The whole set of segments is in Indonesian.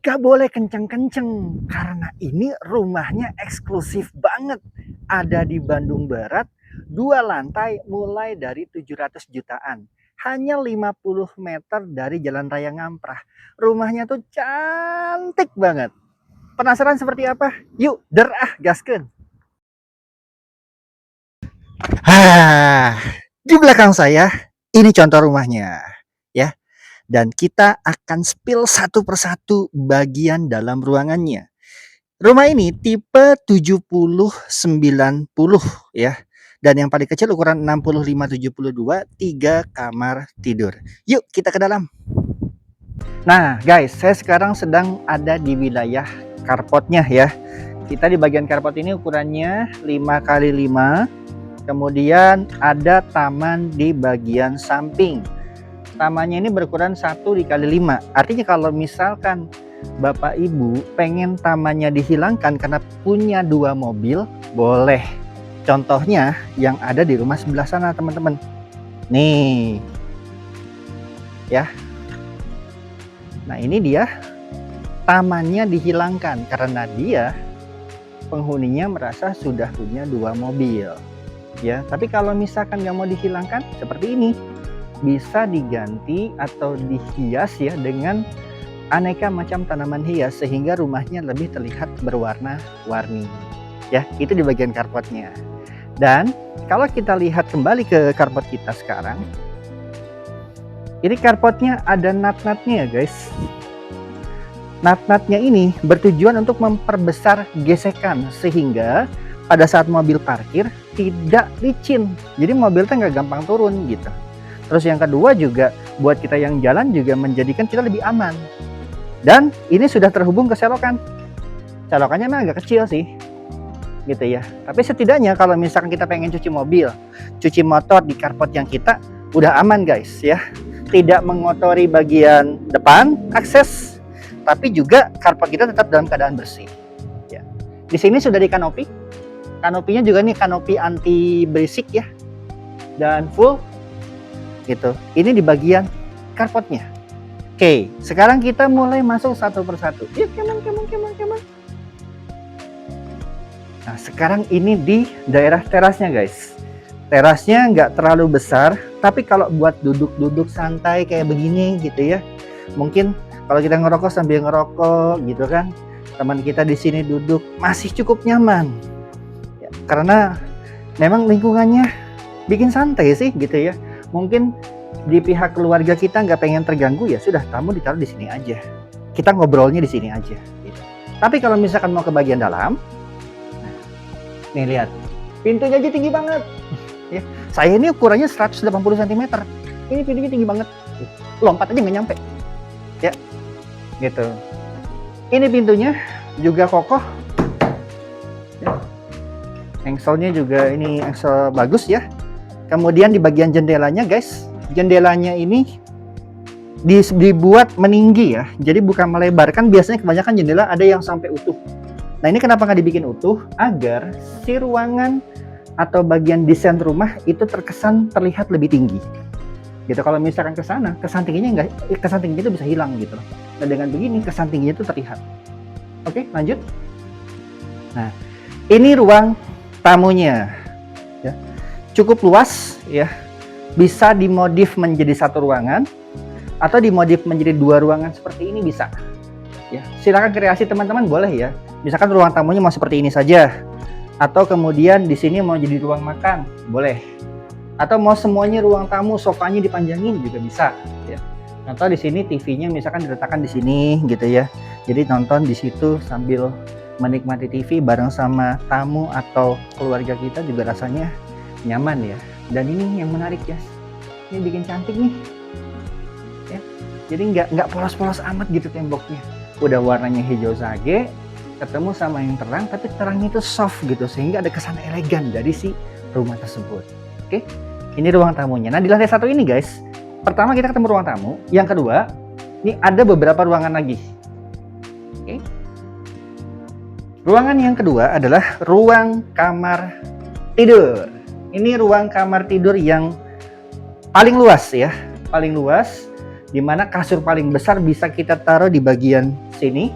Gak boleh kenceng-kenceng karena ini rumahnya eksklusif banget. Ada di Bandung Barat, 2 lantai mulai dari 700 jutaan. Hanya 50 meter dari Jalan Raya Ngamprah. Rumahnya tuh cantik banget. Penasaran seperti apa? Yuk, gaskeun. Di belakang saya ini contoh rumahnya, ya. Dan kita akan spill satu persatu bagian dalam ruangannya. Rumah ini tipe 70-90 ya. Dan yang paling kecil ukuran 65-72, 3 kamar tidur. Yuk kita ke dalam. Nah guys, saya sekarang sedang ada di wilayah carportnya ya. Kita di bagian carport ini ukurannya 5x5. Kemudian ada taman di bagian samping. Tamannya ini berukuran 1x5. Artinya kalau misalkan Bapak Ibu pengen tamannya dihilangkan karena punya 2 mobil, boleh. Contohnya yang ada di rumah sebelah sana teman-teman. Nih. Ya. Nah ini dia. Tamannya dihilangkan karena dia penghuninya merasa sudah punya 2 mobil. Ya, tapi kalau misalkan nggak mau dihilangkan seperti ini, bisa diganti atau dihias ya dengan aneka macam tanaman hias sehingga rumahnya lebih terlihat berwarna-warni. Ya, itu di bagian carportnya. Dan kalau kita lihat kembali ke carport kita sekarang, ini carportnya ada nut-nutnya ya guys. Nut-nutnya ini bertujuan untuk memperbesar gesekan sehingga pada saat mobil parkir tidak licin, jadi mobil tuh nggak gampang turun gitu. Terus yang kedua juga buat kita yang jalan juga menjadikan kita lebih aman. Dan ini sudah terhubung ke selokan. Selokannya memang agak kecil sih, gitu ya. Tapi setidaknya kalau misalkan kita pengen cuci mobil, cuci motor di carport yang kita, udah aman guys ya. Tidak mengotori bagian depan akses, tapi juga carport kita tetap dalam keadaan bersih. Ya. Di sini sudah di kanopi. Kanopinya juga nih kanopi anti berisik ya, dan full gitu. Ini di bagian carportnya. Oke, sekarang kita mulai masuk satu persatu. Yuk, come on. Nah, sekarang ini di daerah terasnya guys. Terasnya nggak terlalu besar, tapi kalau buat duduk-duduk santai kayak begini gitu ya, mungkin kalau kita ngerokok sambil ngerokok gitu kan, teman kita di sini duduk masih cukup nyaman. Karena memang lingkungannya bikin santai sih gitu ya. Mungkin di pihak keluarga kita nggak pengen terganggu, ya sudah tamu ditaruh di sini aja. Kita ngobrolnya di sini aja. Gitu. Tapi kalau misalkan mau ke bagian dalam, nih lihat, pintunya aja tinggi banget. Ya, saya ini ukurannya 180 cm. Ini pintunya tinggi banget. Lompat aja nggak nyampe. Ya, gitu. Ini pintunya juga kokoh. Ya. Engselnya juga ini engsel bagus ya. Kemudian di bagian jendelanya guys, jendelanya ini dibuat meninggi ya, jadi bukan melebar. Kan biasanya kebanyakan jendela ada yang sampai utuh. Nah ini kenapa nggak dibikin utuh? Agar si ruangan atau bagian desain rumah itu terkesan terlihat lebih tinggi. Gitu. Kalau misalkan ke sana, kesan tingginya itu bisa hilang gitu. Nah dengan begini kesan tingginya itu terlihat. Oke, lanjut. Nah ini ruang tamunya ya, cukup luas ya, bisa dimodif menjadi satu ruangan atau dimodif menjadi 2 ruangan seperti ini bisa ya. Silakan kreasi teman-teman, boleh ya. Misalkan ruang tamunya mau seperti ini saja, atau kemudian di sini mau jadi ruang makan, boleh. Atau mau semuanya ruang tamu, sofanya dipanjangin juga bisa ya. Atau di sini TV-nya misalkan diletakkan di sini gitu ya. Jadi nonton di situ sambil menikmati TV bareng sama tamu atau keluarga kita juga rasanya nyaman ya. Dan ini yang menarik ya, ini bikin cantik nih ya. Jadi nggak polos-polos amat gitu temboknya, udah warnanya hijau sage ketemu sama yang terang, tapi terangnya itu soft gitu sehingga ada kesan elegan dari si rumah tersebut. Oke, ini ruang tamunya. Nah di lantai 1 ini guys, pertama kita ketemu ruang tamu, yang kedua ini ada beberapa ruangan lagi. Oke. Ruangan yang kedua adalah ruang kamar tidur. Ini ruang kamar tidur yang paling luas ya, paling luas, dimana kasur paling besar bisa kita taruh di bagian sini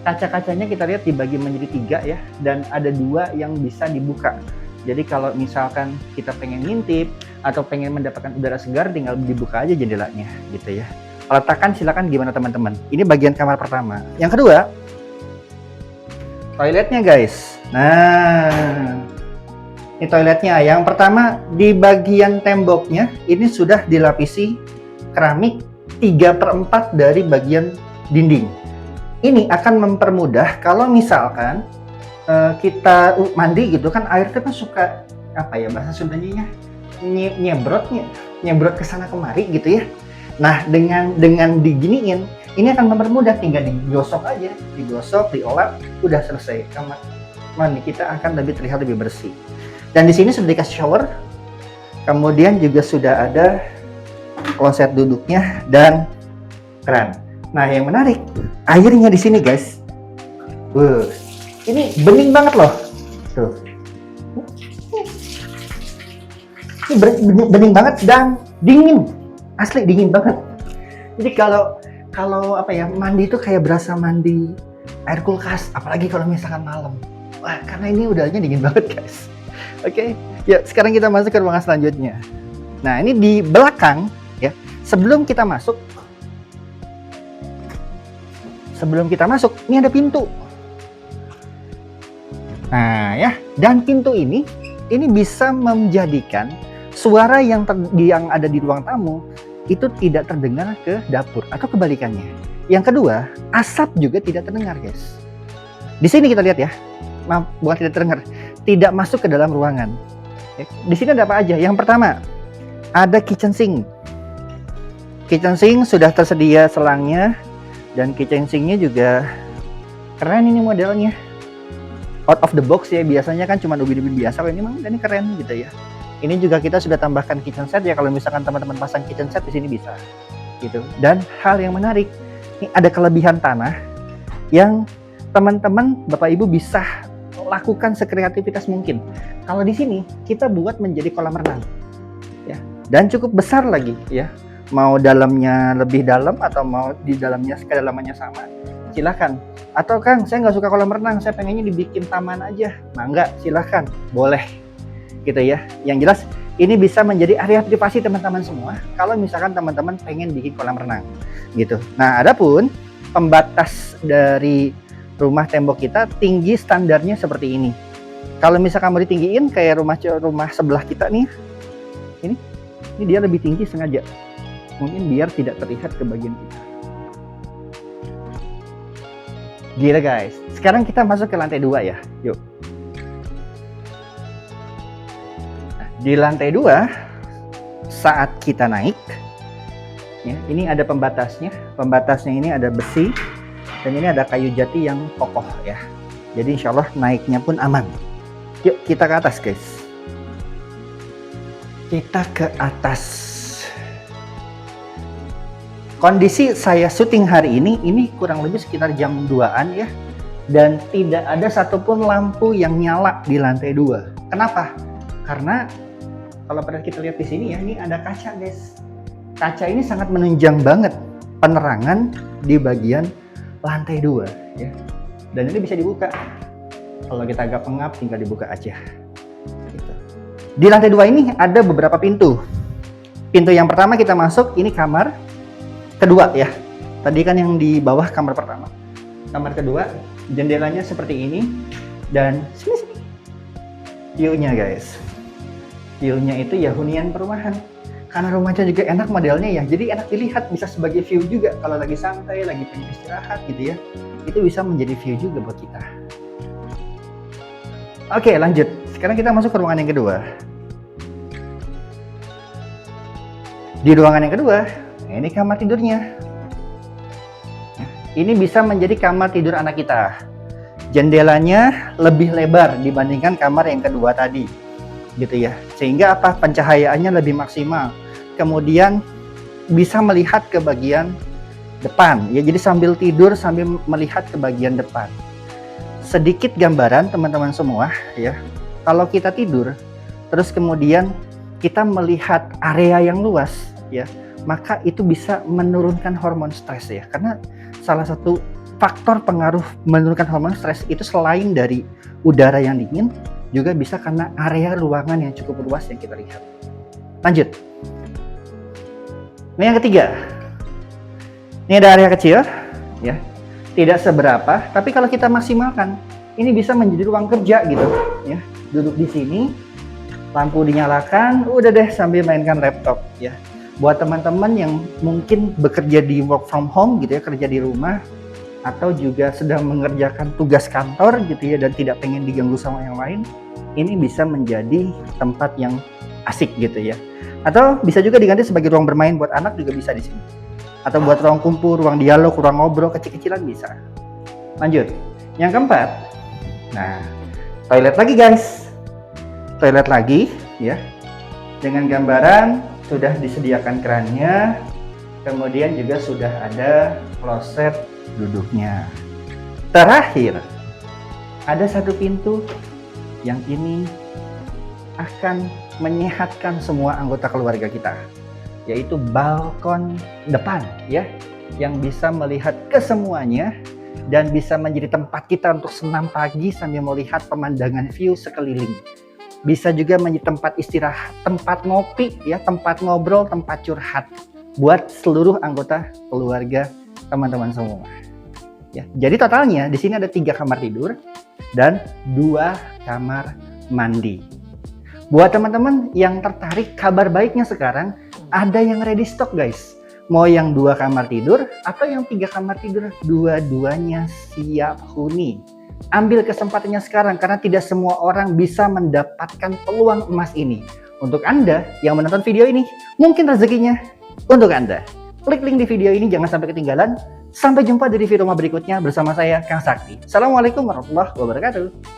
kaca-kacanya kita lihat dibagi menjadi 3 ya, dan ada 2 yang bisa dibuka. Jadi kalau misalkan kita pengen ngintip atau pengen mendapatkan udara segar, tinggal dibuka aja jendelanya gitu ya. Peletakan silakan gimana teman-teman. Ini bagian kamar pertama. Yang kedua, toiletnya guys. Nah, ini toiletnya. Yang pertama, di bagian temboknya ini sudah dilapisi keramik 3/4 dari bagian dinding. Ini akan mempermudah kalau misalkan kita mandi gitu kan, air itu kan suka apa ya bahasa Sundanya ya, nyebrot ke sana kemari gitu ya. Nah, dengan diginiin, ini akan mempermudah, tinggal digosok aja, diolap, udah selesai. Kamar mandi kita akan terlihat lebih bersih. Dan di sini sudah dikasih shower, kemudian juga sudah ada kloset duduknya dan keran. Nah, yang menarik, airnya di sini guys. Ini bening banget loh. Tuh. Ini bening banget dan dingin. Asli dingin banget. Jadi kalau apa ya, mandi itu kayak berasa mandi air kulkas, apalagi kalau misalkan malam. Wah, karena ini udaranya dingin banget, guys. Oke. Ya, sekarang kita masuk ke ruangan selanjutnya. Nah, ini di belakang ya. Sebelum kita masuk, ini ada pintu. Nah ya, dan pintu ini bisa menjadikan suara yang ada di ruang tamu itu tidak terdengar ke dapur atau kebalikannya. Yang kedua, asap juga tidak terdengar guys. Di sini kita lihat ya, maaf, bukan tidak terdengar, tidak masuk ke dalam ruangan. Di sini ada apa aja? Yang pertama, ada kitchen sink. Kitchen sink sudah tersedia selangnya, dan kitchen sinknya juga keren ini modelnya. Out of the box ya, biasanya kan cuma ubin-ubin biasa, ini keren gitu ya. Ini juga kita sudah tambahkan kitchen set ya, kalau misalkan teman-teman pasang kitchen set di sini bisa gitu. Dan hal yang menarik, ini ada kelebihan tanah yang teman-teman Bapak Ibu bisa lakukan sekreativitas mungkin. Kalau di sini kita buat menjadi kolam renang ya, dan cukup besar lagi ya. Mau dalamnya lebih dalam atau mau di dalamnya kedalamannya sama, silakan. Atau Kang, saya nggak suka kolam renang, saya pengennya dibikin taman aja. Nah, enggak, silakan, boleh gitu ya. Yang jelas ini bisa menjadi area privasi teman-teman semua kalau misalkan teman-teman pengen bikin kolam renang gitu. Nah, adapun pembatas dari rumah tembok kita tinggi standarnya seperti ini. Kalau misalkan mau ditinggiin kayak rumah sebelah kita nih, ini dia lebih tinggi sengaja, mungkin biar tidak terlihat ke bagian kita. Gila guys. Sekarang kita masuk ke lantai 2 ya. Yuk. Nah, di lantai 2 saat kita naik ya, ini ada pembatasnya. Pembatasnya ini ada besi dan ini ada kayu jati yang kokoh ya. Jadi insya Allah naiknya pun aman. Yuk kita ke atas guys. Kita ke atas. Kondisi saya syuting hari ini kurang lebih sekitar jam 2-an ya, dan tidak ada satupun lampu yang nyala di lantai 2. Kenapa? Karena kalau pada kita lihat di sini ya, ini ada kaca guys. Kaca ini sangat menunjang banget penerangan di bagian lantai 2 ya, dan ini bisa dibuka. Kalau kita agak pengap tinggal dibuka aja gitu. Di lantai 2 ini ada beberapa pintu. Pintu yang pertama kita masuk, ini kamar kedua ya. Tadi kan yang di bawah kamar pertama. Kamar kedua, jendelanya seperti ini, dan sini view-nya guys. View-nya itu ya hunian perumahan. Karena rumahnya juga enak modelnya ya, jadi enak dilihat, bisa sebagai view juga kalau lagi santai, lagi pengen istirahat gitu ya. Itu bisa menjadi view juga buat kita. Oke, lanjut. Sekarang kita masuk ke ruangan yang kedua. Di ruangan yang kedua, ini kamar tidurnya. Ini bisa menjadi kamar tidur anak kita. Jendelanya lebih lebar dibandingkan kamar yang kedua tadi, gitu ya. Sehingga apa? Pencahayaannya lebih maksimal. Kemudian bisa melihat ke bagian depan, ya. Jadi sambil tidur sambil melihat ke bagian depan. Sedikit gambaran teman-teman semua, ya. Kalau kita tidur, terus kemudian kita melihat area yang luas, ya, maka itu bisa menurunkan hormon stres ya. Karena salah satu faktor pengaruh menurunkan hormon stres itu selain dari udara yang dingin, juga bisa karena area ruangan yang cukup luas yang kita lihat. Lanjut. Nah, yang ketiga, ini ada area kecil, ya, tidak seberapa, tapi kalau kita maksimalkan, ini bisa menjadi ruang kerja gitu, ya. Duduk di sini, lampu dinyalakan, udah deh sambil mainkan laptop, ya. Buat teman-teman yang mungkin bekerja di work from home gitu ya, kerja di rumah, atau juga sedang mengerjakan tugas kantor gitu ya, dan tidak pengen diganggu sama yang lain, ini bisa menjadi tempat yang asik gitu ya. Atau bisa juga diganti sebagai ruang bermain buat anak, juga bisa di sini. Atau buat ruang kumpul, ruang dialog, ruang ngobrol kecil-kecilan bisa. Lanjut. Yang keempat, nah, toilet lagi guys. Toilet lagi ya. Dengan gambaran sudah disediakan kerannya, kemudian juga sudah ada kloset duduknya. Terakhir, ada satu pintu yang ini akan menyehatkan semua anggota keluarga kita, yaitu balkon depan ya, yang bisa melihat ke semuanya dan bisa menjadi tempat kita untuk senam pagi sambil melihat pemandangan view sekeliling. Bisa juga menjadi tempat istirahat, tempat ngopi ya, tempat ngobrol, tempat curhat buat seluruh anggota keluarga teman-teman semua. Ya, jadi totalnya di sini ada 3 kamar tidur dan 2 kamar mandi. Buat teman-teman yang tertarik, kabar baiknya sekarang ada yang ready stock guys. Mau yang 2 kamar tidur atau yang 3 kamar tidur, dua-duanya siap huni. Ambil kesempatannya sekarang karena tidak semua orang bisa mendapatkan peluang emas ini. Untuk Anda yang menonton video ini, mungkin rezekinya untuk Anda. Klik link di video ini, jangan sampai ketinggalan. Sampai jumpa di review rumah berikutnya bersama saya, Kang Sakti. Assalamualaikum warahmatullahi wabarakatuh.